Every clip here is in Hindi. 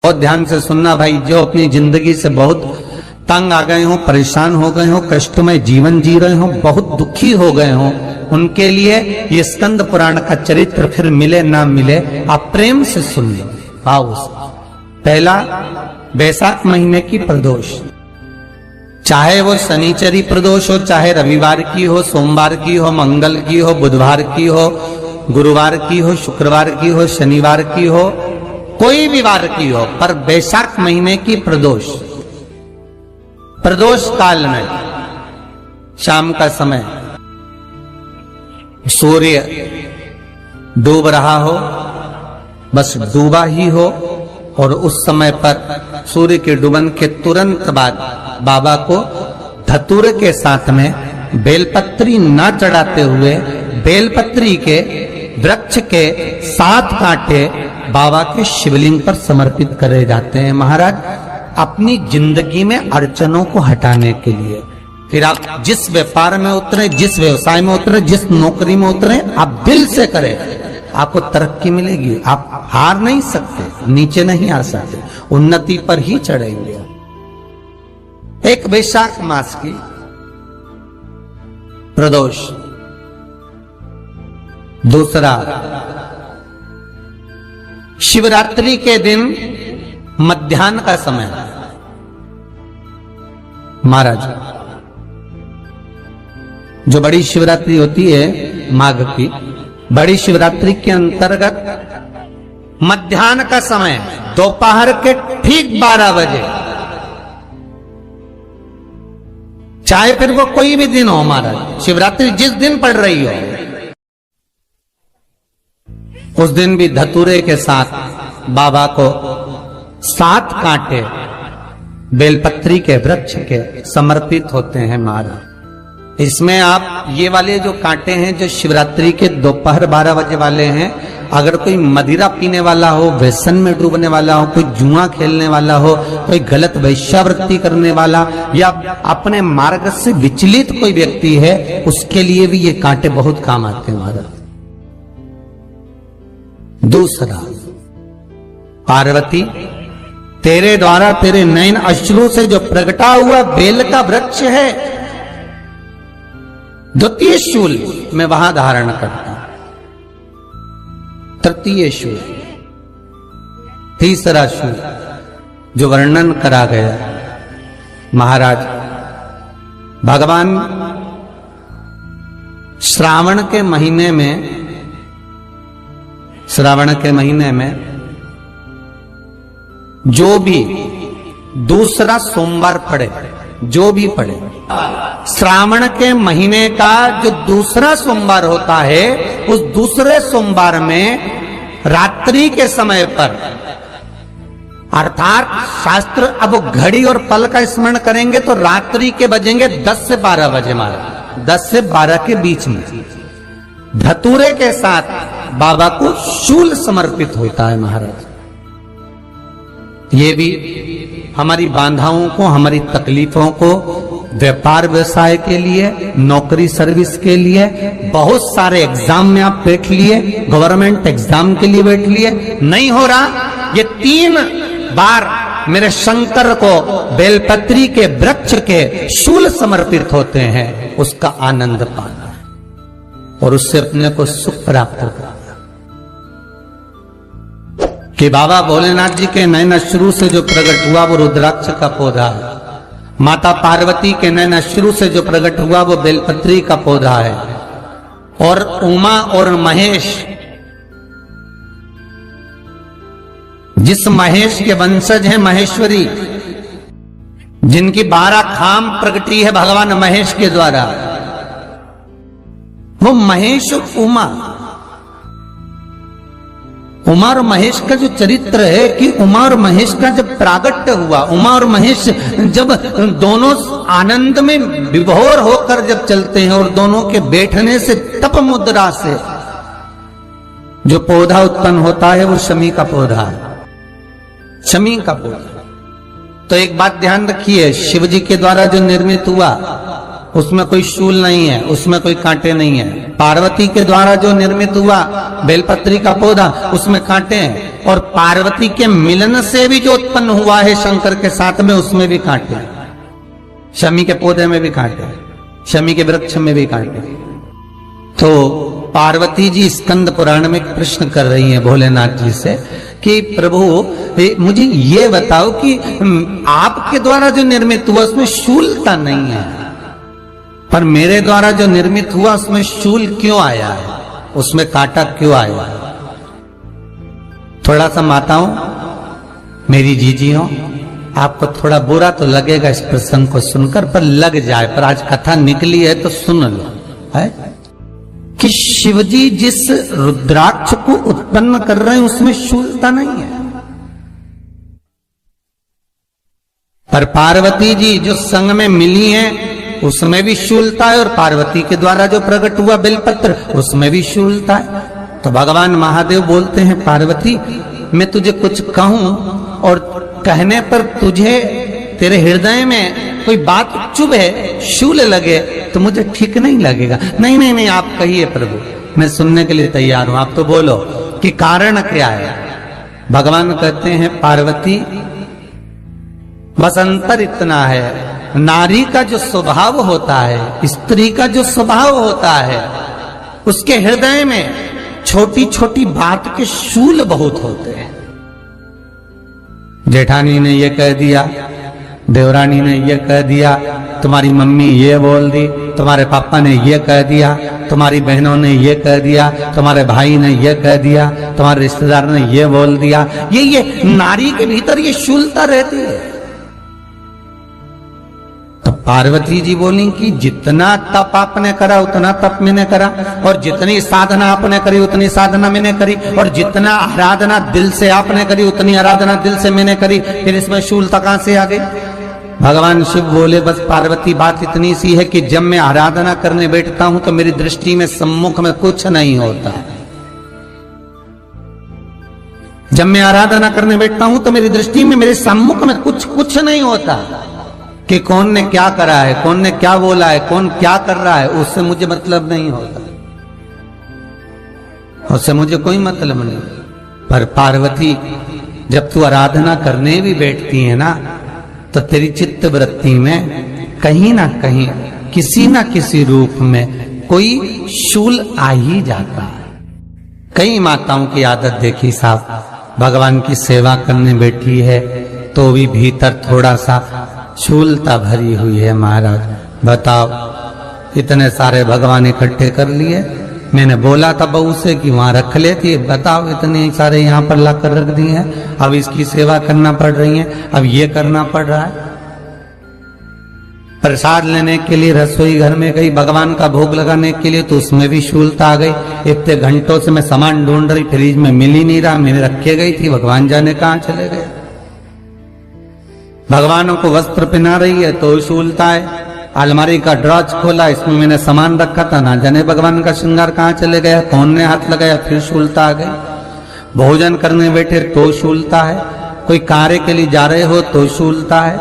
बहुत ध्यान से सुनना भाई, जो अपनी जिंदगी से बहुत तंग आ गए हो, परेशान हो गए हो, कष्टमय जीवन जी रहे हो, बहुत दुखी हो गए हो, उनके लिए ये स्कंद पुराण का चरित्र फिर मिले ना मिले, आप प्रेम से सुन लो। भाव से पहला, बैसाख महीने की प्रदोष, चाहे वो शनिचरी प्रदोष हो, चाहे रविवार की हो, सोमवार की हो, मंगल की हो, बुधवार की हो, गुरुवार की हो, शुक्रवार की हो, शनिवार की हो, कोई भी वार की हो, पर बैसाख महीने की प्रदोष, प्रदोष काल में शाम का समय सूर्य डूब रहा हो, बस डूबा ही हो, और उस समय पर सूर्य के डूबन के तुरंत बाद बाबा को धतूरे के साथ में बेलपत्री न चढ़ाते हुए बेलपत्री के वृक्ष के 7 कांटे बाबा के शिवलिंग पर समर्पित करे जाते हैं महाराज, अपनी जिंदगी में अड़चनों को हटाने के लिए। फिर आप जिस व्यापार में उतरे, जिस व्यवसाय में उतरे, जिस नौकरी में उतरे, आप दिल से करें, आपको तरक्की मिलेगी। आप हार नहीं सकते, नीचे नहीं आ सकते, उन्नति पर ही चढ़ेंगे। एक वैशाख मास की प्रदोष, दूसरा शिवरात्रि के दिन मध्याह्न का समय महाराज, जो बड़ी शिवरात्रि होती है माघ की, बड़ी शिवरात्रि के अंतर्गत मध्याह्न का समय, दोपहर के ठीक 12 बजे, चाहे फिर वो कोई भी दिन हो महाराज, शिवरात्रि जिस दिन पड़ रही हो, उस दिन भी धतूरे के साथ बाबा को 7 कांटे बेलपत्री के वृक्ष के समर्पित होते हैं महाराज। इसमें आप ये वाले जो कांटे हैं, जो शिवरात्रि के दोपहर 12 बजे वाले हैं, अगर कोई मदिरा पीने वाला हो, व्यसन में डूबने वाला हो, कोई जुआ खेलने वाला हो, कोई गलत वैश्यावृत्ति करने वाला, या अपने मार्ग से विचलित कोई व्यक्ति है, उसके लिए भी ये कांटे बहुत काम आते हैं महाराज। दूसरा, पार्वती तेरे द्वारा तेरे नयन अश्रु से जो प्रगटा हुआ बेल का वृक्ष है, द्वितीय शूल मैं वहां धारण करता, तृतीय शूल, तीसरा शूल जो वर्णन करा गया महाराज, भगवान श्रावण के महीने में जो भी दूसरा सोमवार पड़े, जो भी पड़े, श्रावण के महीने का जो दूसरा सोमवार होता है, उस दूसरे सोमवार में रात्रि के समय पर, अर्थात शास्त्र अब घड़ी और पल का स्मरण करेंगे तो रात्रि के बजेंगे 10 से 12 बजे महाराज, 10 से 12 के बीच में धतूरे के साथ बाबा को शूल समर्पित होता है महाराज। ये भी हमारी बाधाओं को, हमारी तकलीफों को, व्यापार व्यवसाय के लिए, नौकरी सर्विस के लिए, बहुत सारे एग्जाम में आप बैठ लिए, गवर्नमेंट एग्जाम के लिए बैठ लिए, नहीं हो रहा, ये 3 बार मेरे शंकर को बेलपत्री के वृक्ष के शूल समर्पित होते हैं, उसका आनंद पाना और उससे अपने को सुख प्राप्त करना। कि बाबा भोलेनाथ जी के नयन अश्रु से जो प्रकट हुआ वो रुद्राक्ष का पौधा है, माता पार्वती के नयन अश्रु से जो प्रकट हुआ वो बेलपत्री का पौधा है, और उमा और महेश, जिस महेश के वंशज हैं महेश्वरी, जिनकी 12 खाम प्रगटी है भगवान महेश के द्वारा, वो महेश उमा, उमा और महेश का जो चरित्र है कि उमा और महेश का जब प्रागट्य हुआ, उमा और महेश जब दोनों आनंद में विभोर होकर जब चलते हैं, और दोनों के बैठने से तप मुद्रा से जो पौधा उत्पन्न होता है वो शमी का पौधा है, शमी का पौधा। तो एक बात ध्यान रखिए, शिव जी के द्वारा जो निर्मित हुआ उसमें कोई शूल नहीं है, उसमें कोई कांटे नहीं है। पार्वती के द्वारा जो निर्मित हुआ बेलपत्री का पौधा, उसमें कांटे हैं, और पार्वती के मिलन से भी जो उत्पन्न हुआ है शंकर के साथ में, उसमें भी कांटे, शमी के पौधे में भी कांटे, शमी के वृक्ष में भी कांटे। तो पार्वती जी स्कंद पुराण में प्रश्न कर रही हैं भोलेनाथ जी से कि प्रभु मुझे ये बताओ कि आपके द्वारा जो निर्मित हुआ उसमें शूलता नहीं है, पर मेरे द्वारा जो निर्मित हुआ उसमें शूल क्यों आया है, उसमें कांटा क्यों आया है? थोड़ा सा माताओं, मेरी जीजियों, आपको थोड़ा बुरा तो लगेगा इस प्रसंग को सुनकर, पर लग जाए, पर आज कथा निकली है तो सुन लो, है कि शिवजी जिस रुद्राक्ष को उत्पन्न कर रहे हैं उसमें शूलता नहीं है, पर पार्वती जी जो संग में मिली हैं उसमें भी शूलता है, और पार्वती के द्वारा जो प्रकट हुआ बेलपत्र उसमें भी शूलता है। तो भगवान महादेव बोलते हैं, पार्वती मैं तुझे कुछ कहूं और कहने पर तुझे तेरे हृदय में कोई बात चुभे, शूल लगे तो मुझे ठीक नहीं लगेगा। नहीं नहीं नहीं, आप कहिए प्रभु, मैं सुनने के लिए तैयार हूं, आप तो बोलो कि कारण क्या है। भगवान कहते हैं, पार्वती बस अंतर इतना है, नारी का जो स्वभाव होता है, स्त्री का जो स्वभाव होता है, उसके हृदय में छोटी छोटी बात के शूल बहुत होते हैं। जेठानी ने ये कह दिया, देवरानी ने ये कह दिया, तुम्हारी मम्मी ये बोल दी, तुम्हारे पापा ने ये कह दिया, तुम्हारी बहनों ने ये कह दिया, तुम्हारे भाई ने ये कह दिया, तुम्हारे रिश्तेदार ने ये बोल दिया। ये नारी के भीतर ये शूलता रहती है। तो पार्वती जी बोली कि जितना तप आपने करा उतना तप मैंने करा, और जितनी साधना आपने करी उतनी साधना मैंने करी, और जितना आराधना दिल से आपने करी उतनी आराधना दिल से मैंने करी, फिर इसमें शूलता कहां से आ गई? भगवान शिव बोले, बस पार्वती बात इतनी सी है कि जब मैं आराधना करने बैठता हूं तो मेरी दृष्टि में सम्मुख में कुछ नहीं होता। जब मैं आराधना करने बैठता हूं तो मेरी दृष्टि में मेरे सम्मुख में कुछ नहीं होता कि कौन ने क्या करा है, कौन ने क्या बोला है, कौन क्या कर रहा है, उससे मुझे मतलब नहीं होता, उससे मुझे कोई मतलब नहीं। पर पार्वती जब तू आराधना करने भी बैठती है ना, तो तेरी चित्त वृत्ति में कहीं ना कहीं किसी ना किसी रूप में कोई शूल आ ही जाता है। कई माताओं की आदत देखी साहब, भगवान की सेवा करने बैठी है तो भी भीतर थोड़ा सा शूलता भरी हुई है। महाराज बताओ, इतने सारे भगवान इकट्ठे कर लिए, मैंने बोला था बहू से कि वहां रख लेती है, बताओ इतने सारे यहाँ पर लाकर रख दिए हैं, अब इसकी सेवा करना पड़ रही है, अब ये करना पड़ रहा है। प्रसाद लेने के लिए रसोई घर में गई, भगवान का भोग लगाने के लिए, तो उसमें भी शूलता आ गई। इतने घंटों से मैं सामान ढूंढ रही, फ्रिज में मिल ही नहीं रहा, मैंने रखे गई थी, भगवान जाने कहाँ चले गए। भगवानों को वस्त्र पहना रही है तो शूलता है। अलमारी का ड्रॉज खोला, इसमें मैंने सामान रखा था, ना जाने भगवान का श्रृंगार कहाँ चले गया, कौन ने हाथ लगाया, फिर शूलता आ गई। भोजन करने बैठे तो शूलता है, कोई कार्य के लिए जा रहे हो तो शूलता है।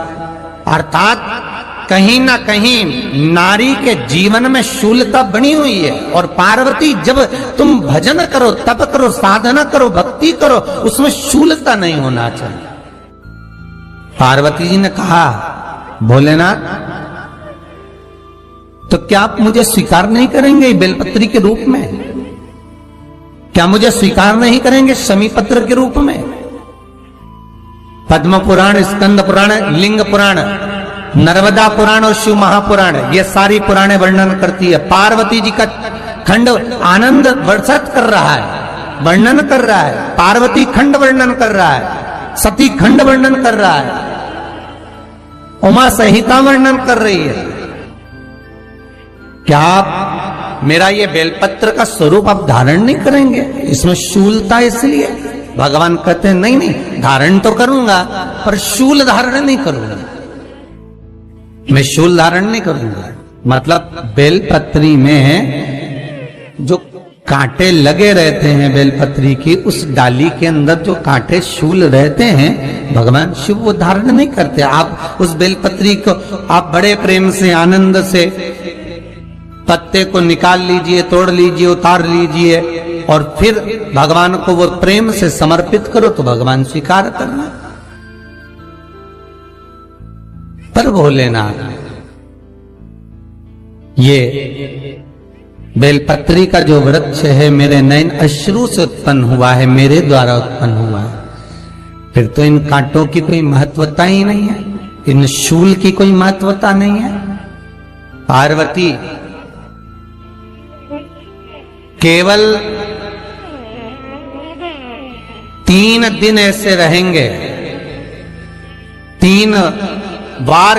अर्थात कहीं ना कहीं नारी के जीवन में शूलता बनी हुई है। और पार्वती जब तुम भजन करो, तप करो, साधना करो, भक्ति करो, उसमें शूलता नहीं होना चाहिए। पार्वती जी ने कहा, भोलेनाथ तो क्या आप मुझे स्वीकार नहीं करेंगे बेलपत्री के रूप में? क्या मुझे स्वीकार नहीं करेंगे शमी पत्र के रूप में? पद्म पुराण, स्कंद पुराण, लिंग पुराण, नर्मदा पुराण और शिव महापुराण, ये सारी पुराणे वर्णन करती है। पार्वती जी का खंड आनंद वर्षित कर रहा है, वर्णन कर रहा है। पार्वती खंड वर्णन कर रहा है, सती खंड वर्णन कर रहा है, उमा संहिता वर्णन कर रही है। क्या आप मेरा ये बेलपत्र का स्वरूप आप धारण नहीं करेंगे? इसमें शूलता इसलिए भगवान कहते हैं नहीं नहीं, धारण तो करूंगा पर शूल धारण नहीं करूंगा, मैं शूल धारण नहीं करूंगा। मतलब बेलपत्री में जो कांटे लगे रहते हैं बेलपत्री की, उस डाली के अंदर जो कांटे शूल रहते हैं, भगवान शिव वो धारण नहीं करते। आप उस बेलपत्री को आप बड़े प्रेम से, आनंद से पत्ते को निकाल लीजिए, तोड़ लीजिए, उतार लीजिए और फिर भगवान को वो प्रेम से समर्पित करो तो भगवान स्वीकार करना। पर भोलेनाथ, ये बेलपत्री का जो वृक्ष है मेरे नयन अश्रु से उत्पन्न हुआ है, मेरे द्वारा उत्पन्न हुआ है, फिर तो इन कांटों की कोई महत्वता ही नहीं है, इन शूल की कोई महत्वता नहीं है। पार्वती केवल 3 दिन ऐसे रहेंगे, 3 बार